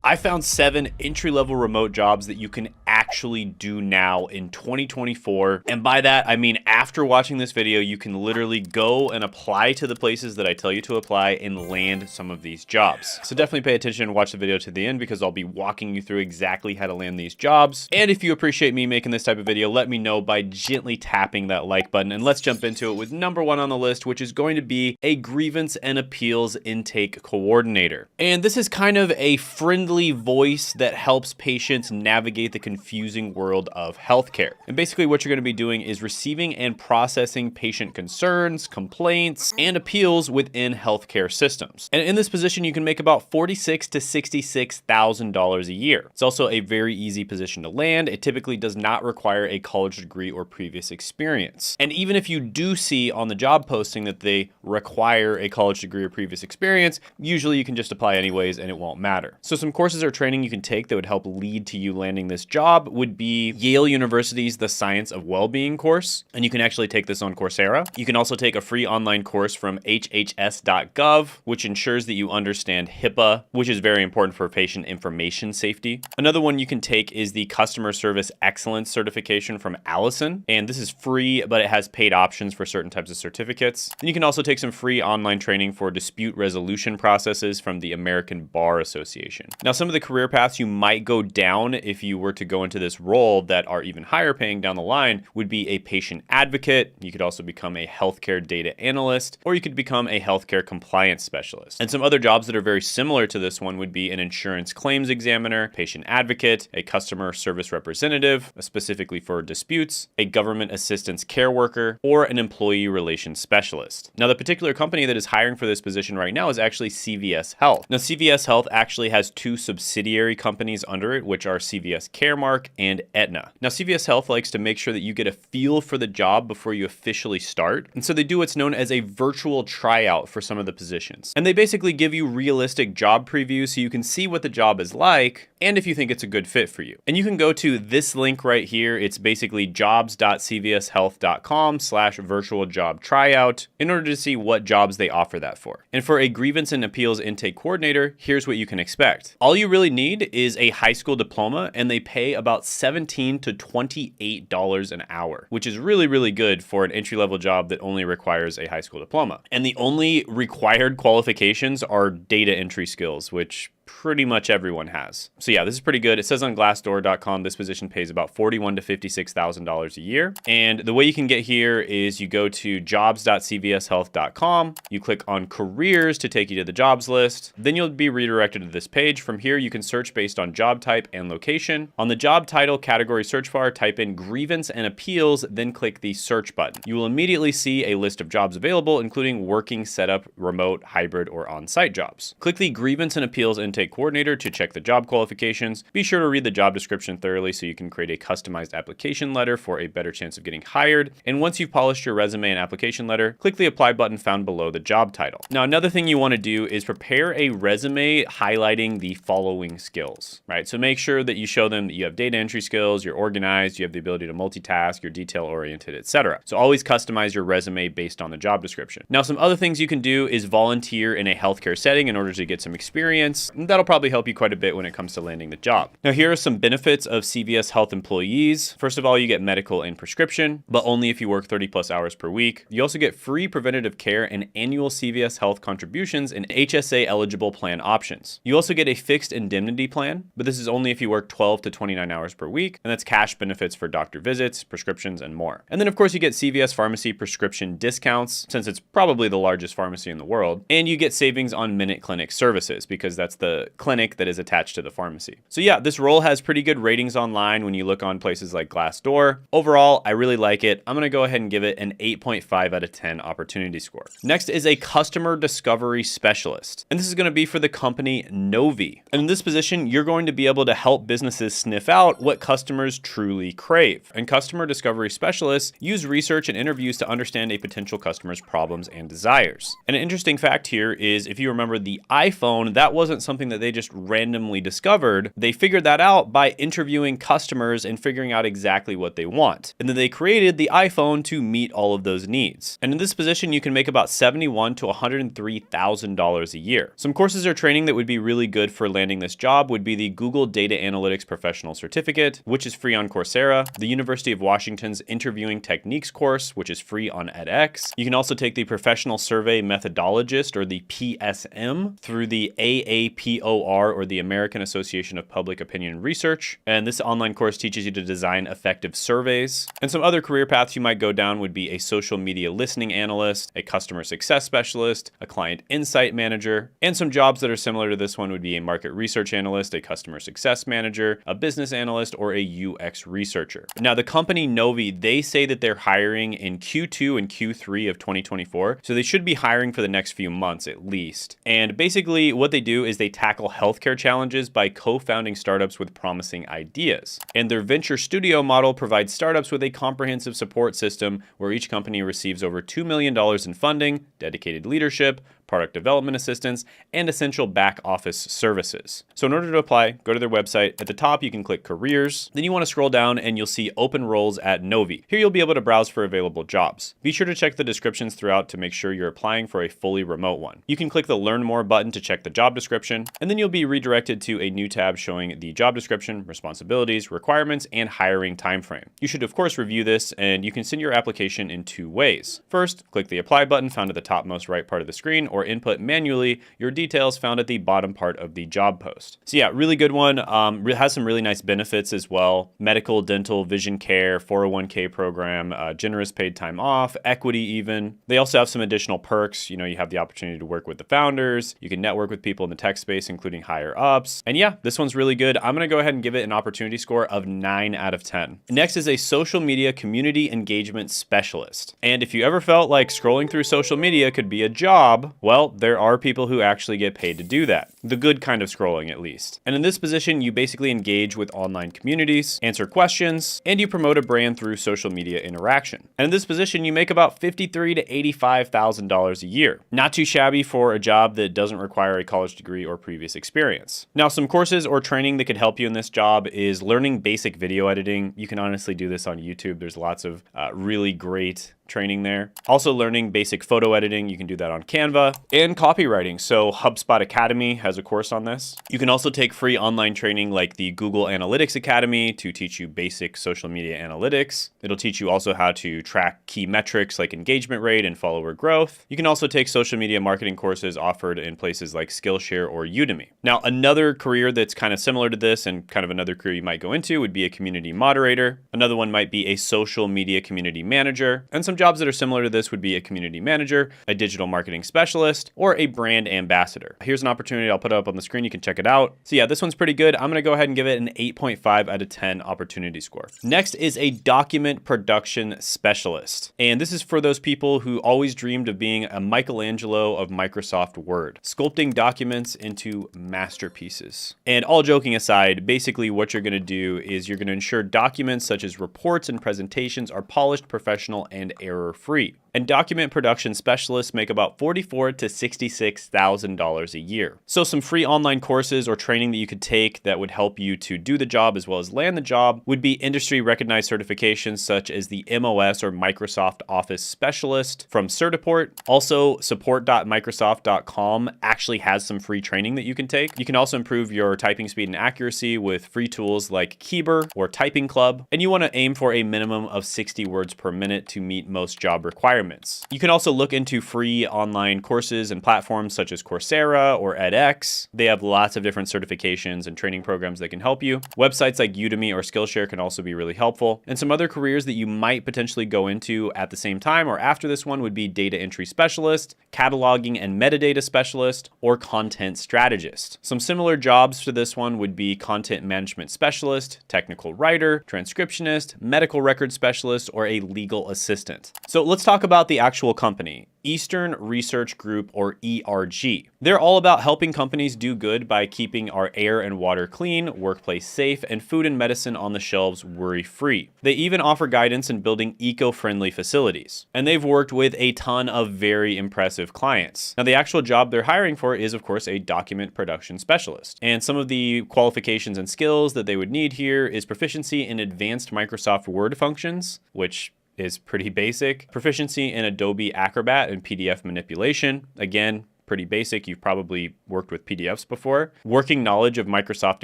I found 7 entry-level remote jobs that you can actually do now in 2024. And by that, I mean after watching this video, you can literally go and apply to the places that I tell you to apply and land some of these jobs. So definitely pay attention and watch the video to the end because I'll be walking you through exactly how to land these jobs. And if you appreciate me making this type of video, let me know by gently tapping that like button. And let's jump into it with number 1 on the list, which is going to be a grievance and appeals intake coordinator. And this is kind of a friendly voice that helps patients navigate the confusing world of healthcare. And basically what you're going to be doing is receiving and processing patient concerns, complaints, and appeals within healthcare systems. And in this position, you can make about $46,000 to $66,000 a year. It's also a very easy position to land. It typically does not require a college degree or previous experience. And even if you do see on the job posting that they require a college degree or previous experience, usually you can just apply anyways and it won't matter. So some courses or training you can take that would help lead to you landing this job would be Yale University's The Science of Wellbeing course, and you can actually take this on Coursera. You can also take a free online course from hhs.gov, which ensures that you understand HIPAA, which is very important for patient information safety. Another one you can take is the Customer Service Excellence certification from Allison, and this is free, but it has paid options for certain types of certificates. And you can also take some free online training for dispute resolution processes from the American Bar Association. Now, some of the career paths you might go down if you were to go into this role that are even higher paying down the line would be a patient advocate. You could also become a healthcare data analyst, or you could become a healthcare compliance specialist. And some other jobs that are very similar to this one would be an insurance claims examiner, patient advocate, a customer service representative, specifically for disputes, a government assistance care worker, or an employee relations specialist. Now, the particular company that is hiring for this position right now is actually CVS Health. Now, CVS Health actually has 2 subsidiary companies under it, which are CVS Caremark and Aetna. Now, CVS Health likes to make sure that you get a feel for the job before you officially start. And so they do what's known as a virtual tryout for some of the positions. And they basically give you realistic job previews so you can see what the job is like and if you think it's a good fit for you. And you can go to this link right here. It's basically jobs.cvshealth.com/virtual job tryout in order to see what jobs they offer that for. And for a grievance and appeals intake coordinator, here's what you can expect. All you really need is a high school diploma, and they pay about $17 to $28 an hour, which is really, really good for an entry-level job that only requires a high school diploma. And the only required qualifications are data entry skills, which pretty much everyone has. So yeah, this is pretty good. It says on Glassdoor.com this position pays about $41,000 to $56,000 a year. And the way you can get here is you go to jobs.cvshealth.com, you click on careers to take you to the jobs list, then you'll be redirected to this page. From here, you can search based on job type and location. On the job title category search bar, type in grievance and appeals, then click the search button. You will immediately see a list of jobs available, including working setup, remote, hybrid, or on-site jobs. Click the grievance and appeals intake coordinator to check the job qualifications. Be sure to read the job description thoroughly so you can create a customized application letter for a better chance of getting hired. And once you've polished your resume and application letter, click the apply button found below the job title. Now, another thing you want to do is prepare a resume highlighting the following skills, right? So make sure that you show them that you have data entry skills, you're organized, you have the ability to multitask, you're detail oriented, etc. So always customize your resume based on the job description. Now, some other things you can do is volunteer in a healthcare setting in order to get some experience. That'll probably help you quite a bit when it comes to landing the job. Now, here are some benefits of CVS Health employees. First of all, you get medical and prescription, but only if you work 30+ hours per week. You also get free preventative care and annual CVS Health contributions and HSA eligible plan options. You also get a fixed indemnity plan, but this is only if you work 12 to 29 hours per week, and that's cash benefits for doctor visits, prescriptions, and more. And then, of course, you get CVS pharmacy prescription discounts, since it's probably the largest pharmacy in the world, and you get savings on Minute Clinic services because that's the clinic that is attached to the pharmacy. So yeah, this role has pretty good ratings online when you look on places like Glassdoor. Overall, I really like it. I'm going to go ahead and give it an 8.5 out of 10 opportunity score. Next is a customer discovery specialist. And this is going to be for the company Novi. And in this position, you're going to be able to help businesses sniff out what customers truly crave. And customer discovery specialists use research and interviews to understand a potential customer's problems and desires. And an interesting fact here is if you remember the iPhone, that wasn't something something that they just randomly discovered. They figured that out by interviewing customers and figuring out exactly what they want. And then they created the iPhone to meet all of those needs. And in this position, you can make about $71,000 to $103,000 a year. Some courses or training that would be really good for landing this job would be the Google Data Analytics Professional Certificate, which is free on Coursera, the University of Washington's Interviewing Techniques course, which is free on edX. You can also take the Professional Survey Methodologist, or the PSM, through the AAPOR, or the American Association of Public Opinion Research. And this online course teaches you to design effective surveys. And some other career paths you might go down would be a social media listening analyst, a customer success specialist, a client insight manager, and some jobs that are similar to this one would be a market research analyst, a customer success manager, a business analyst, or a UX researcher. Now, the company Novi, they say that they're hiring in Q2 and Q3 of 2024, so they should be hiring for the next few months at least. And basically what they do is they tackle healthcare challenges by co-founding startups with promising ideas. And their venture studio model provides startups with a comprehensive support system where each company receives over $2 million in funding, dedicated leadership, product development assistance, and essential back office services. So in order to apply, go to their website. At the top, you can click careers. Then you want to scroll down and you'll see open roles at Novi. Here you'll be able to browse for available jobs. Be sure to check the descriptions throughout to make sure you're applying for a fully remote one. You can click the learn more button to check the job description, and then you'll be redirected to a new tab showing the job description, responsibilities, requirements, and hiring timeframe. You should of course review this, and you can send your application in two ways. First, click the apply button found at the topmost right part of the screen, or input manually your details found at the bottom part of the job post. So yeah, really good one. Has some really nice benefits as well. Medical, dental, vision care, 401k program, generous paid time off, equity even. They also have some additional perks. You know, you have the opportunity to work with the founders. You can network with people in the tech space, including higher ups. And yeah, this one's really good. I'm going to go ahead and give it an opportunity score of 9 out of 10. Next is a social media community engagement specialist. And if you ever felt like scrolling through social media could be a job, well, there are people who actually get paid to do that. The good kind of scrolling, at least. And in this position, you basically engage with online communities, answer questions, and you promote a brand through social media interaction. And in this position, you make about $53,000 to $85,000 a year. Not too shabby for a job that doesn't require a college degree or previous experience. Now, some courses or training that could help you in this job is learning basic video editing. You can honestly do this on YouTube. There's lots of really great training there. Also learning basic photo editing. You can do that on Canva, and copywriting. So HubSpot Academy has a course on this. You can also take free online training like the Google Analytics Academy to teach you basic social media analytics. It'll teach you also how to track key metrics like engagement rate and follower growth. You can also take social media marketing courses offered in places like Skillshare or Udemy. Now, another career that's kind of similar to this and kind of another career you might go into would be a community moderator. Another one might be a social media community manager. And some jobs that are similar to this would be a community manager, a digital marketing specialist, or a brand ambassador. Here's an opportunity. I'll put it up on the screen. You can check it out. So yeah, this one's pretty good. I'm going to go ahead and give it an 8.5 out of 10 opportunity score. Next is a document production specialist. And this is for those people who always dreamed of being a Michelangelo of Microsoft Word, sculpting documents into masterpieces. And all joking aside, basically what you're going to do is you're going to ensure documents such as reports and presentations are polished, professional, and error-free. And document production specialists make about $44,000 to $66,000 a year. So some free online courses or training that you could take that would help you to do the job as well as land the job would be industry recognized certifications such as the MOS or Microsoft Office Specialist from Certiport. Also, support.microsoft.com actually has some free training that you can take. You can also improve your typing speed and accuracy with free tools like Keyber or Typing Club. And you want to aim for a minimum of 60 words per minute to meet most job requirements. You can also look into free online courses and platforms such as Coursera or edX. They have lots of different certifications and training programs that can help you. Websites like Udemy or Skillshare can also be really helpful. And some other careers that you might potentially go into at the same time or after this one would be data entry specialist, cataloging and metadata specialist, or content strategist. Some similar jobs to this one would be content management specialist, technical writer, transcriptionist, medical record specialist, or a legal assistant. that. So let's talk about the actual company. Eastern Research Group, or ERG. They're all about helping companies do good by keeping our air and water clean, workplace safe, and food and medicine on the shelves worry-free. They even offer guidance in building eco-friendly facilities. And they've worked with a ton of very impressive clients. Now, the actual job they're hiring for is, of course, a document production specialist. And some of the qualifications and skills that they would need here is proficiency in advanced Microsoft Word functions, which is pretty basic. Proficiency in Adobe Acrobat and PDF manipulation. Again, pretty basic. You've probably worked with PDFs before. Working knowledge of Microsoft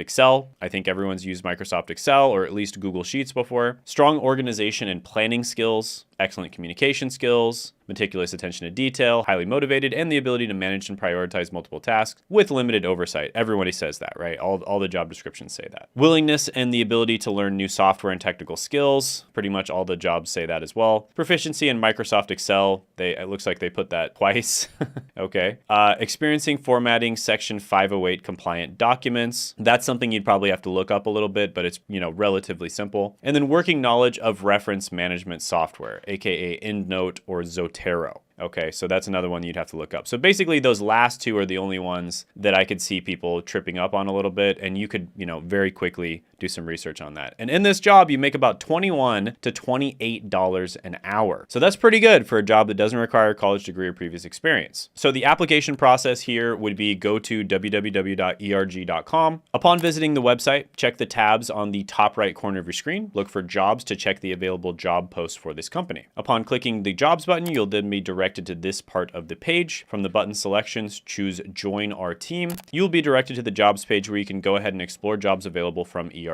Excel. I think everyone's used Microsoft Excel or at least Google Sheets before. Strong organization and planning skills. Excellent communication skills, meticulous attention to detail, highly motivated, and the ability to manage and prioritize multiple tasks with limited oversight. Everybody says that, right? All the job descriptions say that. Willingness and the ability to learn new software and technical skills. Pretty much all the jobs say that as well. Proficiency in Microsoft Excel. It looks like they put that twice. Okay. Experiencing formatting Section 508 compliant documents. That's something you'd probably have to look up a little bit, but it's, relatively simple. And then working knowledge of reference management software, aka EndNote or Zotero. Okay, so that's another one you'd have to look up. So basically those last two are the only ones that I could see people tripping up on a little bit, and you could, very quickly do some research on that. And in this job, you make about $21 to $28 an hour. So that's pretty good for a job that doesn't require a college degree or previous experience. So the application process here would be go to www.erg.com. Upon visiting the website, check the tabs on the top right corner of your screen. Look for jobs to check the available job posts for this company. Upon clicking the jobs button, you'll then be directed to this part of the page. From the button selections, choose Join Our Team. You'll be directed to the jobs page where you can go ahead and explore jobs available from ERG.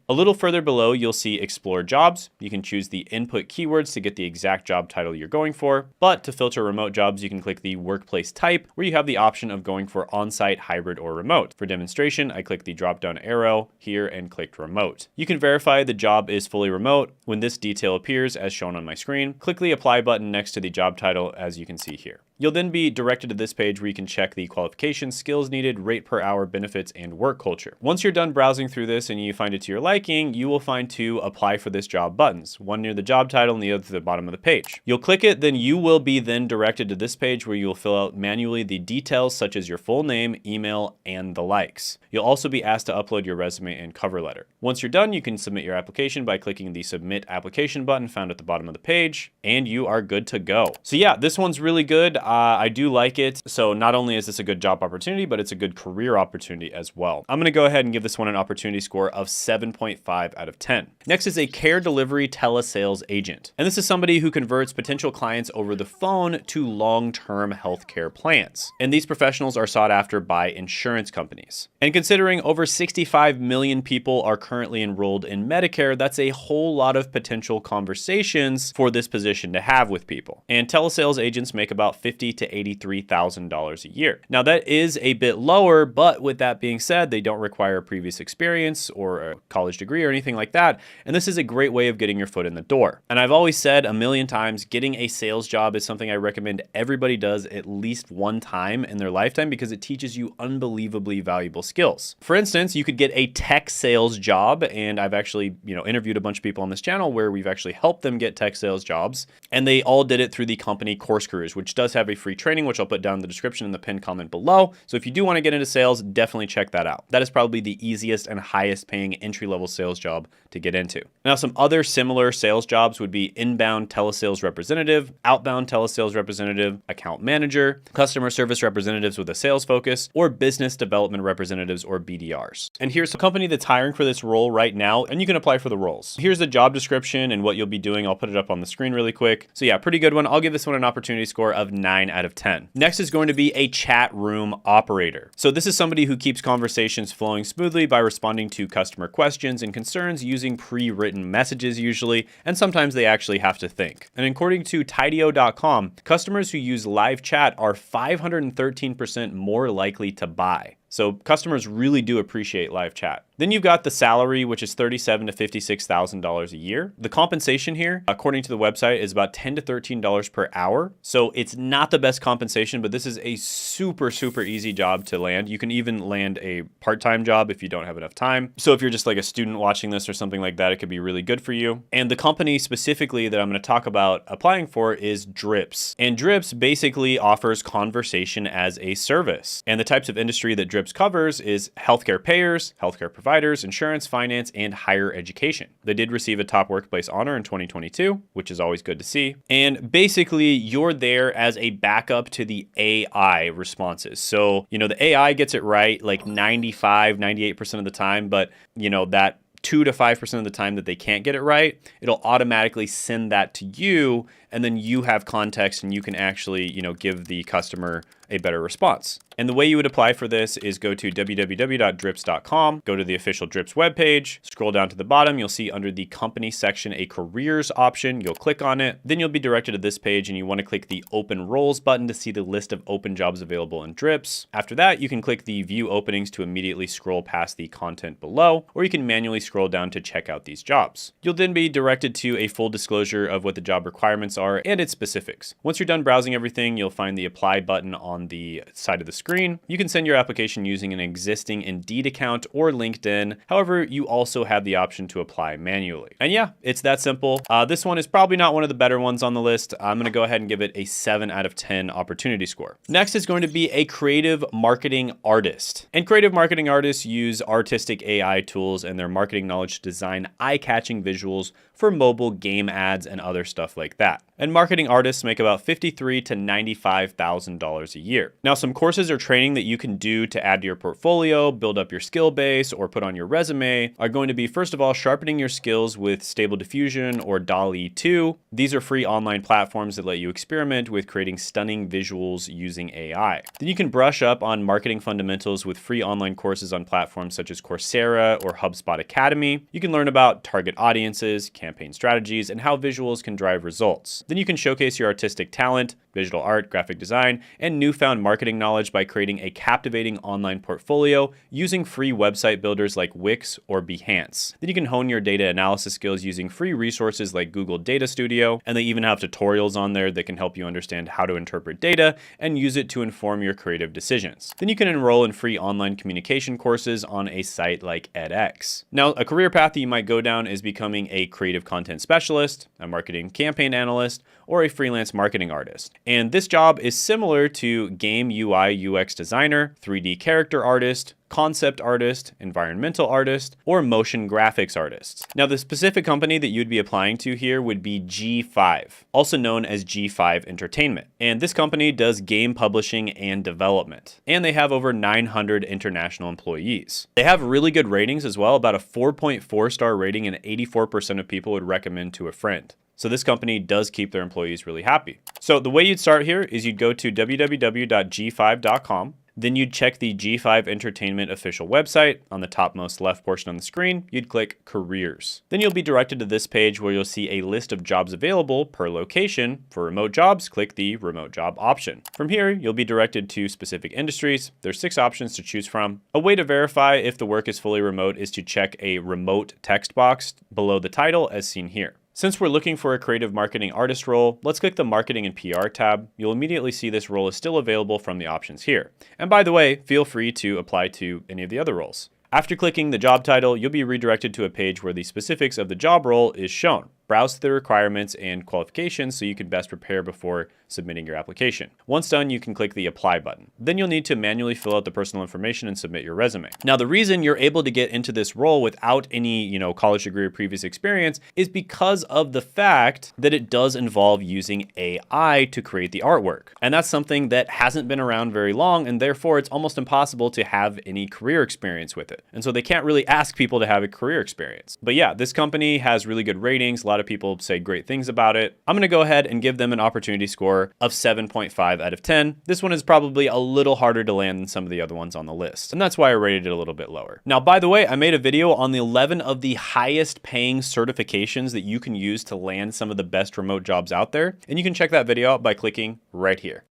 A little further below, you'll see Explore Jobs. You can choose the input keywords to get the exact job title you're going for, but to filter remote jobs, you can click the workplace type, where you have the option of going for on-site, hybrid, or remote. For demonstration, I click the drop-down arrow here and clicked remote. You can verify the job is fully remote when this detail appears as shown on my screen. Click the apply button next to the job title, as you can see here. You'll then be directed to this page where you can check the qualifications, skills needed, rate per hour, benefits, and work culture. Once you're done browsing through this and you find it to your liking, you will find two apply for this job buttons, one near the job title and the other to the bottom of the page. You'll click it, then you will be then directed to this page where you'll fill out manually the details such as your full name, email, and the likes. You'll also be asked to upload your resume and cover letter. Once you're done, you can submit your application by clicking the submit application button found at the bottom of the page, and you are good to go. So yeah, this one's really good. I do like it. So not only is this a good job opportunity, but it's a good career opportunity as well. I'm going to go ahead and give this one an opportunity score of 7.5 out of 10. Next is a care delivery telesales agent. And this is somebody who converts potential clients over the phone to long-term healthcare plans. And these professionals are sought after by insurance companies. And considering over 65 million people are currently enrolled in Medicare, that's a whole lot of potential conversations for this position to have with people. And telesales agents make about $50,000 to $83,000 a year. Now that is a bit lower, but with that being said, they don't require previous experience or a college degree or anything like that. And this is a great way of getting your foot in the door. And I've always said a million times, getting a sales job is something I recommend everybody does at least one time in their lifetime because it teaches you unbelievably valuable skills. For instance, you could get a tech sales job, and I've actually, interviewed a bunch of people on this channel where we've actually helped them get tech sales jobs, and they all did it through the company Course Careers, which does have a free training, which I'll put down in the description in the pinned comment below. So if you do want to get into sales, definitely check that out. That is probably the easiest and highest paying entry-level sales job to get into. Now, some other similar sales jobs would be inbound telesales representative, outbound telesales representative, account manager, customer service representatives with a sales focus, or business development representatives or BDRs. And here's a company that's hiring for this role right now, and you can apply for the roles. Here's the job description and what you'll be doing. I'll put it up on the screen really quick. So yeah, pretty good one. I'll give this one an opportunity score of 9 out of 10. Next is going to be a chat room operator. So this is somebody who keeps conversations flowing smoothly by responding to customer questions and concerns using pre-written messages usually, and sometimes they actually have to think. And according to Tideo.com, customers who use live chat are 513% more likely to buy. So customers really do appreciate live chat. Then you've got the salary, which is $37,000 to $56,000 a year. The compensation here, according to the website, is about $10 to $13 per hour. So it's not the best compensation, but this is a super, super easy job to land. You can even land a part-time job if you don't have enough time. So if you're just like a student watching this or something like that, it could be really good for you. And the company specifically that I'm going to talk about applying for is Drips. And Drips basically offers conversation as a service. And the types of industry that Drips covers is healthcare payers, healthcare providers, insurance, finance, and higher education. They did receive a top workplace honor in 2022, which is always good to see. And basically, you're there as a backup to the AI responses. So, the AI gets it right like 95, 98% of the time, but that 2 to 5% of the time that they can't get it right, it'll automatically send that to you, and then you have context and you can actually, give the customer a better response. And the way you would apply for this is go to www.drips.com, go to the official Drips webpage, scroll down to the bottom, you'll see under the company section a careers option. You'll click on it, then you'll be directed to this page, and you want to click the open roles button to see the list of open jobs available in Drips. After that, you can click the view openings to immediately scroll past the content below, or you can manually scroll down to check out these jobs. You'll then be directed to a full disclosure of what the job requirements are and its specifics. Once you're done browsing everything, you'll find the apply button on the side of the screen. You can send your application using an existing Indeed account or LinkedIn. However, you also have the option to apply manually. And yeah, it's that simple. This one is probably not one of the better ones on the list. I'm going to go ahead and give it a 7 out of 10 opportunity score. Next is going to be a creative marketing artist. And creative marketing artists use artistic AI tools and their marketing knowledge to design eye-catching visuals for mobile game ads and other stuff like that. And marketing artists make about $53,000 to $95,000 a year. Now, some courses or training that you can do to add to your portfolio, build up your skill base, or put on your resume are going to be, first of all, sharpening your skills with Stable Diffusion or DALL-E 2. These are free online platforms that let you experiment with creating stunning visuals using AI. Then you can brush up on marketing fundamentals with free online courses on platforms such as Coursera or HubSpot Academy. You can learn about target audiences, campaign strategies, and how visuals can drive results. Then you can showcase your artistic talent, digital art, graphic design, and newfound marketing knowledge by creating a captivating online portfolio using free website builders like Wix or Behance. Then you can hone your data analysis skills using free resources like Google Data Studio, and they even have tutorials on there that can help you understand how to interpret data and use it to inform your creative decisions. Then you can enroll in free online communication courses on a site like edX. Now, a career path that you might go down is becoming a creative content specialist, a marketing campaign analyst, or a freelance marketing artist. And this job is similar to game UI UX designer, 3D character artist, concept artist, environmental artist, or motion graphics artists. Now, the specific company that you'd be applying to here would be G5, also known as G5 Entertainment. And this company does game publishing and development. And they have over 900 international employees. They have really good ratings as well, about a 4.4 star rating, and 84% of people would recommend to a friend. So this company does keep their employees really happy. So the way you'd start here is you'd go to www.g5.com. Then you'd check the G5 Entertainment official website. On the topmost left portion on the screen, you'd click Careers. Then you'll be directed to this page where you'll see a list of jobs available per location. For remote jobs, click the Remote Job option. From here, you'll be directed to specific industries. There's 6 options to choose from. A way to verify if the work is fully remote is to check a remote text box below the title as seen here. Since we're looking for a creative marketing artist role, let's click the Marketing and PR tab. You'll immediately see this role is still available from the options here. And by the way, feel free to apply to any of the other roles. After clicking the job title, you'll be redirected to a page where the specifics of the job role is shown. Browse the requirements and qualifications so you can best prepare before submitting your application. Once done, you can click the apply button. Then you'll need to manually fill out the personal information and submit your resume. Now, the reason you're able to get into this role without any, college degree or previous experience is because of the fact that it does involve using AI to create the artwork. And that's something that hasn't been around very long, and therefore it's almost impossible to have any career experience with it. And so they can't really ask people to have a career experience. But yeah, this company has really good ratings. A lot of people say great things about it. I'm going to go ahead and give them an opportunity score of 7.5 out of 10. This one is probably a little harder to land than some of the other ones on the list, and that's why I rated it a little bit lower. Now, by the way, I made a video on the 11 of the highest paying certifications that you can use to land some of the best remote jobs out there, and you can check that video out by clicking right here.